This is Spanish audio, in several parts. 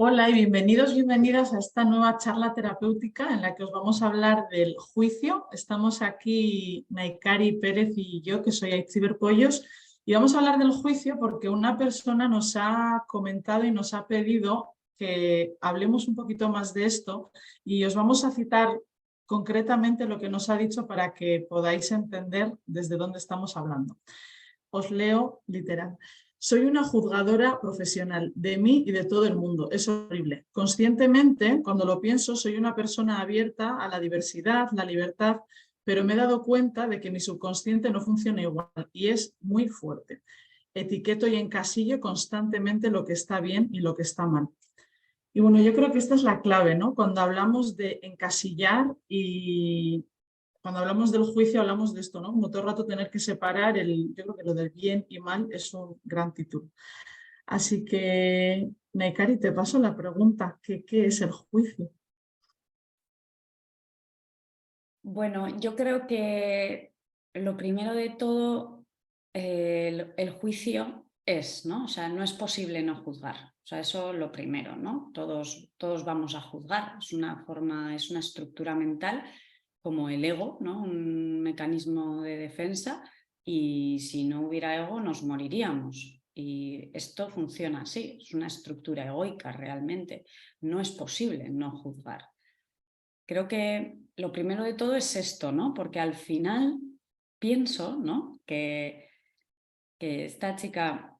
Hola y bienvenidos, bienvenidas a esta nueva charla terapéutica en la que os vamos a hablar del juicio. Estamos aquí Naikari Pérez y yo, que soy Aitziber Pollos, y vamos a hablar del juicio porque una persona nos ha comentado y nos ha pedido que hablemos un poquito más de esto y os vamos a citar concretamente lo que nos ha dicho para que podáis entender desde dónde estamos hablando. Os leo literal. Soy una juzgadora profesional de mí y de todo el mundo. Es horrible. Conscientemente, cuando lo pienso, soy una persona abierta a la diversidad, la libertad, pero me he dado cuenta de que mi subconsciente no funciona igual y es muy fuerte. Etiqueto y encasillo constantemente lo que está bien y lo que está mal. Y bueno, yo creo que esta es la clave, ¿no? Cuando hablamos de encasillar y cuando hablamos del juicio hablamos de esto, ¿no? Como todo el rato tener que separar yo creo que lo del bien y mal es un gran título. Así que, Naikari, te paso la pregunta, ¿qué es el juicio? Bueno, yo creo que lo primero de todo, el juicio es, ¿no? O sea, no es posible no juzgar. O sea, eso lo primero, ¿no? Todos vamos a juzgar. Es una forma, es una estructura mental como el ego, ¿no? Un mecanismo de defensa, y si no hubiera ego nos moriríamos. Y esto funciona así, es una estructura egoica realmente. No es posible no juzgar. Creo que lo primero de todo es esto, ¿no? Porque al final pienso, ¿no? que esta chica,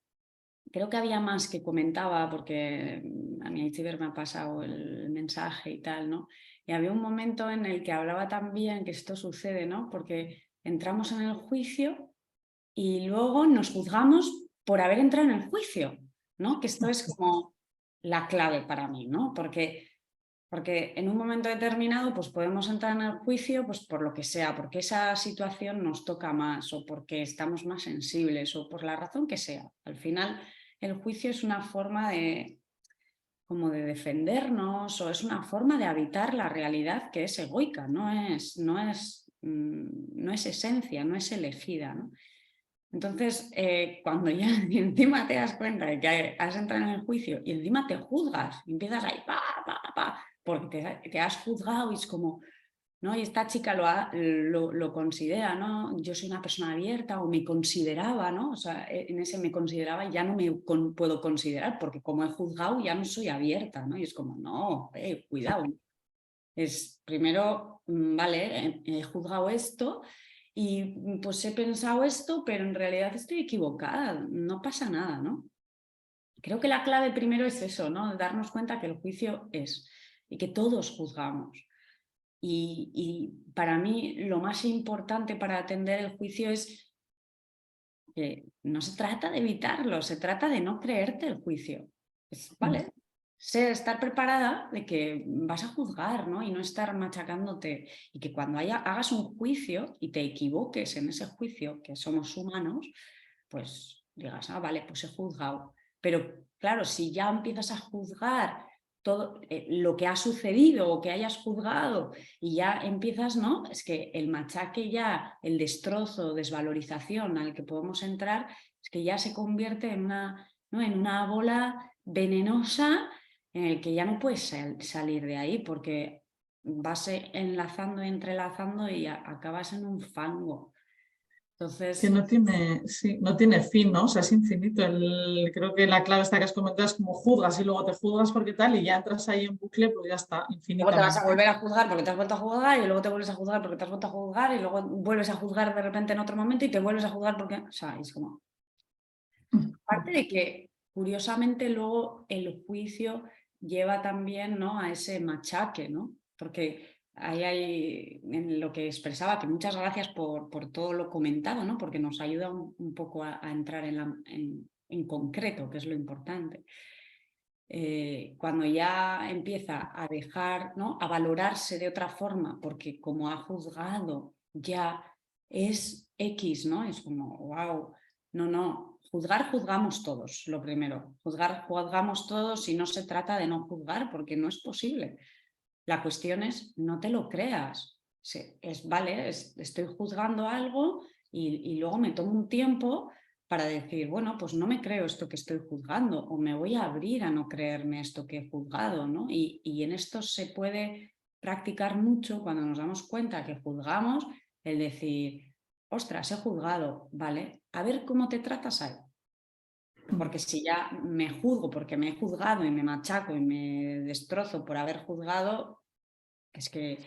creo que había más que comentaba, porque a mí Itziber me ha pasado el mensaje y tal, ¿no? Y había un momento en el que hablaba también que esto sucede, ¿no? Porque entramos en el juicio y luego nos juzgamos por haber entrado en el juicio, ¿no? Que esto es como la clave para mí, ¿no? Porque en un momento determinado pues podemos entrar en el juicio pues por lo que sea, porque esa situación nos toca más o porque estamos más sensibles o por la razón que sea. Al final el juicio es una forma como de defendernos, o es una forma de habitar la realidad que es egoica, no es esencia, no es elegida, ¿no? Entonces, cuando ya encima te das cuenta de que has entrado en el juicio y encima te juzgas, y empiezas ahí, porque te has juzgado y es como, ¿no? Y esta chica lo considera, ¿no? Yo soy una persona abierta o me consideraba, ¿no? O sea, en ese me consideraba y ya no me puedo considerar porque como he juzgado ya no soy abierta, ¿no? Y es como, no, cuidado. Es primero, vale, he juzgado esto y pues he pensado esto, pero en realidad estoy equivocada, no pasa nada, ¿no? Creo que la clave primero es eso, ¿no? Darnos cuenta que el juicio es y que todos juzgamos. Y para mí lo más importante para atender el juicio es que no se trata de evitarlo, se trata de no creerte el juicio. Vale, estar preparada de que vas a juzgar, ¿no? Y no estar machacándote. Y que cuando hagas un juicio y te equivoques en ese juicio, que somos humanos, pues digas, ah, vale, pues he juzgado. Pero claro, si ya empiezas a juzgar todo lo que ha sucedido o que hayas juzgado y ya empiezas, ¿no? Es que el machaque ya, el destrozo, desvalorización al que podemos entrar, es que ya se convierte en ¿no? en una bola venenosa en el que ya no puedes salir de ahí porque vas enlazando y entrelazando y acabas en un fango. Que Entonces, no tiene, sí, no tiene fin, ¿no? O sea, es infinito. Creo que la clave esta que has comentado es como juzgas y luego te juzgas porque tal y ya entras ahí en bucle, pues ya está, luego te vas a infinitamente. volver a juzgar porque te has vuelto a juzgar y luego te vuelves a juzgar porque te has vuelto a juzgar y luego vuelves a juzgar de repente en otro momento y te vuelves a juzgar porque, o sea, es como... Aparte de que, curiosamente, luego el juicio lleva también, ¿no? a ese machaque, ¿no? Porque ahí hay en lo que expresaba, que muchas gracias por todo lo comentado, ¿no? Porque nos ayuda un poco a entrar en concreto, que es lo importante. Cuando ya empieza a dejar, ¿no? a valorarse de otra forma, porque como ha juzgado ya es X, ¿no? Es como, wow, no, juzgamos todos, lo primero. Juzgamos todos y no se trata de no juzgar, porque no es posible. La cuestión es, no te lo creas. Vale, estoy juzgando algo y luego me tomo un tiempo para decir, bueno, pues no me creo esto que estoy juzgando o me voy a abrir a no creerme esto que he juzgado, ¿no? Y en esto se puede practicar mucho cuando nos damos cuenta que juzgamos, el decir, ostras, he juzgado, ¿vale? A ver cómo te tratas ahí. Porque si ya me juzgo porque me he juzgado y me machaco y me destrozo por haber juzgado, es que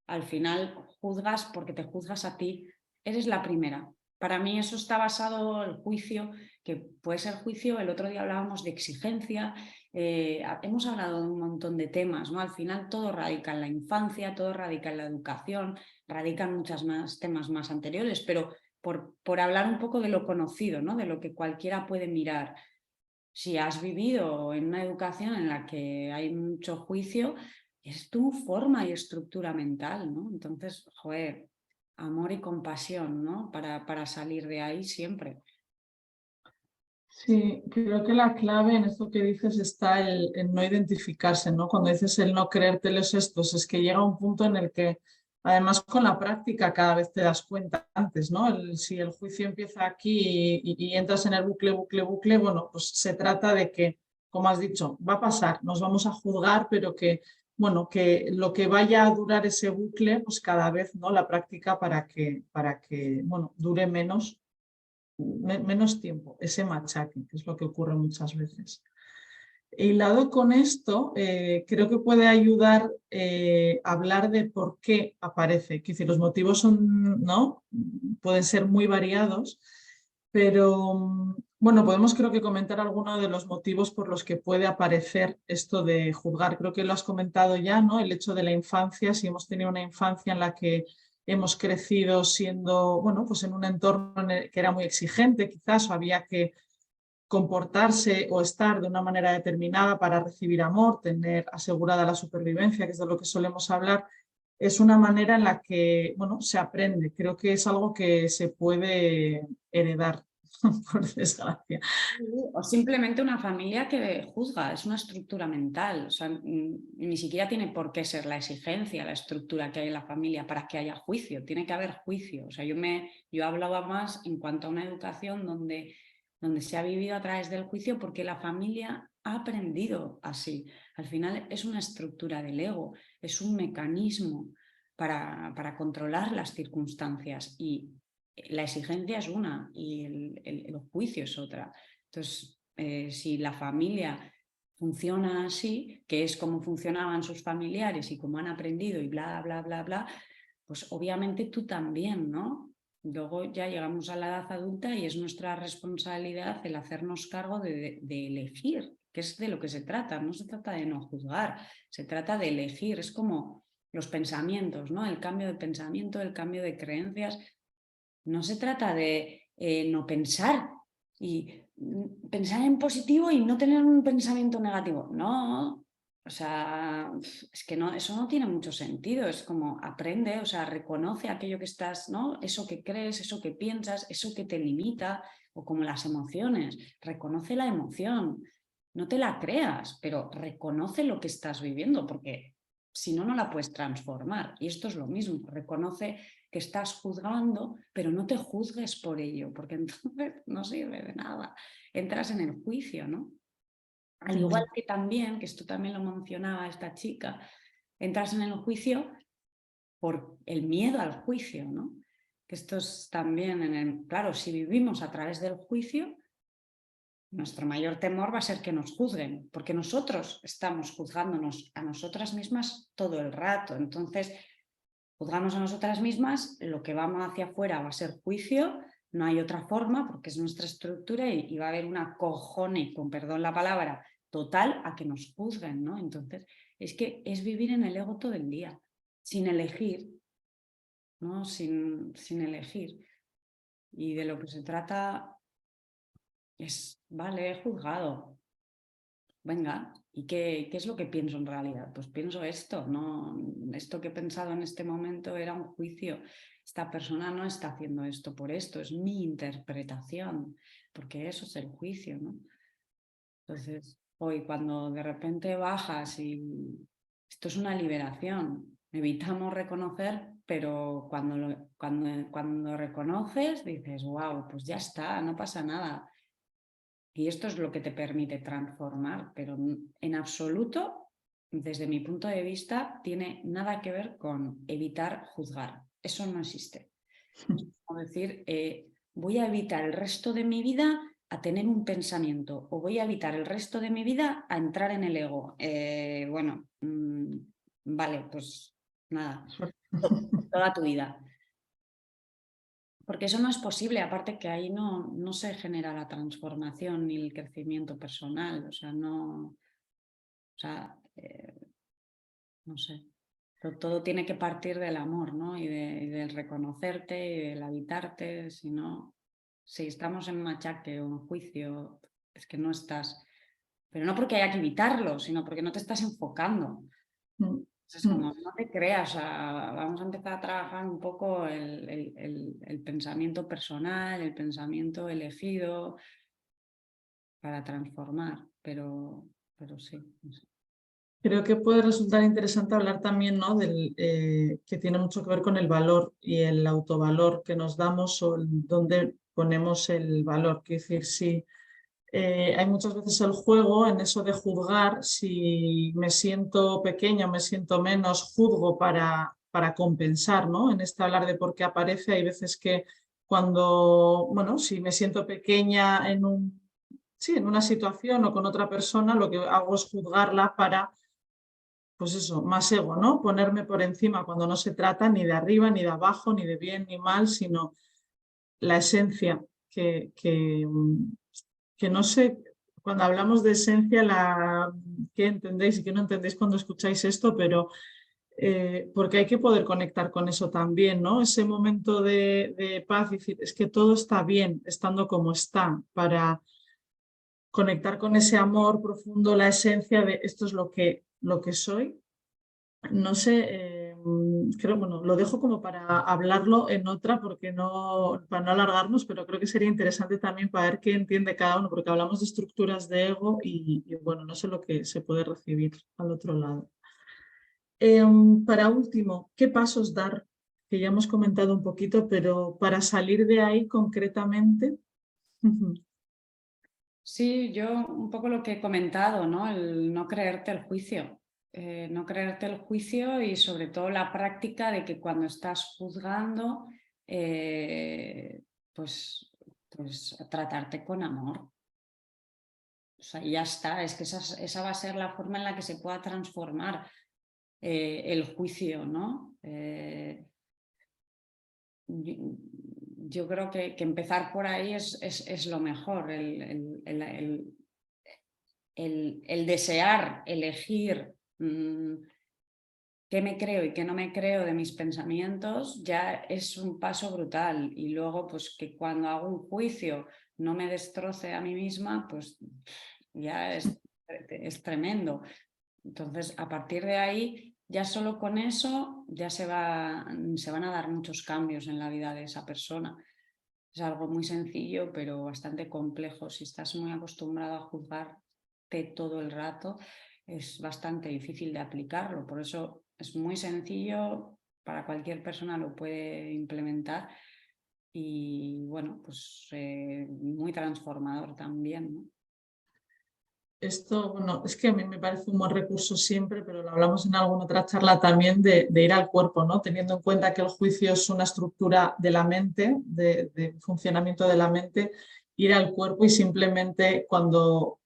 al final juzgas porque te juzgas a ti. Eres la primera. Para mí eso está basado en el juicio, que puede ser juicio. El otro día hablábamos de exigencia. Hemos hablado de un montón de temas, ¿no? Al final todo radica en la infancia, todo radica en la educación, radican muchos más temas más anteriores, pero por hablar un poco de lo conocido, ¿no? De lo que cualquiera puede mirar. Si has vivido en una educación en la que hay mucho juicio, es tu forma y estructura mental, ¿no? Entonces, joder, amor y compasión, ¿no? Para salir de ahí siempre. Sí, creo que la clave en esto que dices está el no identificarse, ¿no? Cuando dices el no creértelos estos, es que llega un punto en el que, además con la práctica, cada vez te das cuenta antes, ¿no? Si el juicio empieza aquí y entras en el bucle, bucle, bucle, bueno, pues se trata de que, como has dicho, va a pasar, nos vamos a juzgar, pero que, bueno, que lo que vaya a durar ese bucle, pues cada vez, ¿no? La práctica para que bueno, dure menos tiempo, ese machaque, que es lo que ocurre muchas veces. Hilado con esto, creo que puede ayudar a hablar de por qué aparece. Que decir, los motivos son, ¿no? Pueden ser muy variados, pero bueno, podemos creo que comentar algunos de los motivos por los que puede aparecer esto de juzgar. Creo que lo has comentado ya, ¿no? El hecho de la infancia, si hemos tenido una infancia en la que hemos crecido siendo, bueno, pues en un entorno que era muy exigente, quizás, o había que comportarse o estar de una manera determinada para recibir amor, tener asegurada la supervivencia, que es de lo que solemos hablar, es una manera en la que, bueno, se aprende. Creo que es algo que se puede heredar, por desgracia. O simplemente una familia que juzga, es una estructura mental. O sea, ni siquiera tiene por qué ser la exigencia, la estructura que hay en la familia para que haya juicio. Tiene que haber juicio. O sea, yo hablaba más en cuanto a una educación donde se ha vivido a través del juicio porque la familia ha aprendido así. Al final es una estructura del ego, es un mecanismo para controlar las circunstancias y la exigencia es una y el juicio es otra. Entonces, si la familia funciona así, que es como funcionaban sus familiares y como han aprendido y bla, bla, bla, bla, pues obviamente tú también, ¿no? Luego ya llegamos a la edad adulta y es nuestra responsabilidad el hacernos cargo de elegir, que es de lo que se trata. No se trata de no juzgar, se trata de elegir. Es como los pensamientos, ¿no? El cambio de pensamiento, el cambio de creencias. No se trata de no pensar y pensar en positivo y no tener un pensamiento negativo. No, o sea, es que no, eso no tiene mucho sentido. Es como aprende, o sea, reconoce aquello que estás, ¿no? Eso que crees, eso que piensas, eso que te limita, o como las emociones. Reconoce la emoción. No te la creas, pero reconoce lo que estás viviendo, porque si no, no la puedes transformar. Y esto es lo mismo. Reconoce que estás juzgando, pero no te juzgues por ello, porque entonces no sirve de nada. Entras en el juicio, ¿no? Al igual que también, que esto también lo mencionaba esta chica, entras en el juicio por el miedo al juicio, ¿no? Que esto es también, claro, si vivimos a través del juicio, nuestro mayor temor va a ser que nos juzguen, porque nosotros estamos juzgándonos a nosotras mismas todo el rato. Entonces, juzgamos a nosotras mismas, lo que vamos hacia afuera va a ser juicio, no hay otra forma porque es nuestra estructura y va a haber una cojone, con perdón la palabra, total a que nos juzguen, ¿no? Entonces, es que es vivir en el ego todo el día, sin elegir, ¿no? Sin elegir. Y de lo que se trata es, vale, he juzgado, venga, ¿y qué es lo que pienso en realidad? Pues pienso esto, no, esto que he pensado en este momento era un juicio. Esta persona no está haciendo esto por esto, es mi interpretación, porque eso es el juicio, ¿no? Entonces, hoy cuando de repente bajas y esto es una liberación, evitamos reconocer, pero cuando cuando reconoces, dices, wow, pues ya está, no pasa nada. Y esto es lo que te permite transformar, pero en absoluto, desde mi punto de vista, tiene nada que ver con evitar juzgar. Eso no existe. Es como decir, voy a evitar el resto de mi vida a tener un pensamiento o voy a evitar el resto de mi vida a entrar en el ego. Vale, pues nada, toda tu vida. Porque eso no es posible, aparte que ahí no se genera la transformación ni el crecimiento personal, o sea, no sé. Todo tiene que partir del amor, ¿no? Y del reconocerte y del habitarte, si estamos en un machaque o un juicio, es que no estás, pero no porque haya que evitarlo, sino porque no te estás enfocando. Es como, no te creas, vamos a empezar a trabajar un poco el pensamiento personal, el pensamiento elegido para transformar, pero sí. No sé. Creo que puede resultar interesante hablar también, ¿no? Que tiene mucho que ver con el valor y el autovalor que nos damos o dónde ponemos el valor. Quiero decir, si hay muchas veces el juego en eso de juzgar, si me siento pequeño, me siento menos, juzgo para compensar, ¿no? En este hablar de por qué aparece, hay veces que bueno, si me siento pequeña en una situación o con otra persona, lo que hago es juzgarla para, pues eso, más ego, ¿no? Ponerme por encima cuando no se trata ni de arriba, ni de abajo, ni de bien ni mal, sino la esencia que no sé, cuando hablamos de esencia, qué entendéis y qué no entendéis cuando escucháis esto, pero porque hay que poder conectar con eso también, ¿no? Ese momento de paz y decir, es que todo está bien estando como está, para conectar con ese amor profundo, la esencia de esto es lo que soy. No sé, creo, bueno, lo dejo como para hablarlo en otra, para no alargarnos, pero creo que sería interesante también para ver qué entiende cada uno, porque hablamos de estructuras de ego y bueno, no sé lo que se puede recibir al otro lado. Para último, ¿qué pasos dar? Que ya hemos comentado un poquito, pero para salir de ahí concretamente. Sí, yo un poco lo que he comentado, ¿no? El no creerte el juicio. No creerte el juicio y sobre todo la práctica de que cuando estás juzgando, pues tratarte con amor. O sea, ya está, es que esa va a ser la forma en la que se pueda transformar el juicio, ¿no? Yo creo que empezar por ahí es lo mejor, el desear elegir qué me creo y qué no me creo de mis pensamientos ya es un paso brutal. Y luego, pues que cuando hago un juicio no me destroce a mí misma, pues ya es tremendo. Entonces, a partir de ahí, ya solo con eso ya se van a dar muchos cambios en la vida de esa persona. Es algo muy sencillo, pero bastante complejo. Si estás muy acostumbrado a juzgarte todo el rato, es bastante difícil de aplicarlo. Por eso es muy sencillo, para cualquier persona lo puede implementar y bueno, pues muy transformador también, ¿no? Esto, bueno, es que a mí me parece un buen recurso siempre, pero lo hablamos en alguna otra charla también de ir al cuerpo, ¿no? Teniendo en cuenta que el juicio es una estructura de la mente, de funcionamiento de la mente, ir al cuerpo y simplemente cuando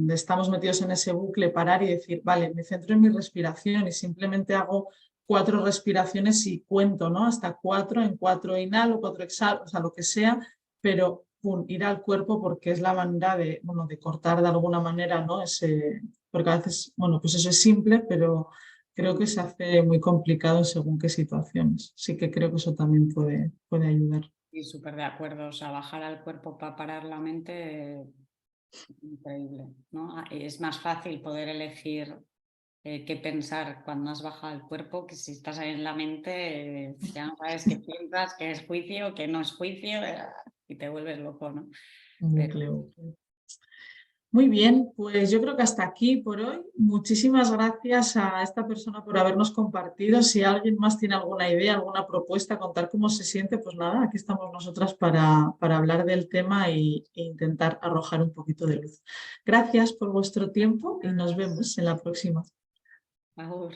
estamos metidos en ese bucle parar y decir, vale, me centro en mi respiración y simplemente hago 4 respiraciones y cuento, ¿no? Hasta 4, en 4 inhalo, 4 exhalo, o sea, lo que sea, pero ir al cuerpo porque es la manera de cortar de alguna manera, ¿no? Porque a veces, bueno, pues eso es simple, pero creo que se hace muy complicado en según qué situaciones. Sí que creo que eso también puede ayudar. Y súper de acuerdo, o sea, bajar al cuerpo para parar la mente, increíble, ¿no? Es más fácil poder elegir qué pensar cuando has bajado al cuerpo que si estás ahí en la mente, ya no sabes qué piensas, qué es juicio, qué no es juicio, y te vuelves loco, ¿no? Pero Núcleo. Muy bien, pues yo creo que hasta aquí por hoy. Muchísimas gracias a esta persona por habernos compartido. Si alguien más tiene alguna idea, alguna propuesta, contar cómo se siente, pues nada, aquí estamos nosotras para hablar del tema e intentar arrojar un poquito de luz. Gracias por vuestro tiempo y nos vemos en la próxima. Por favor.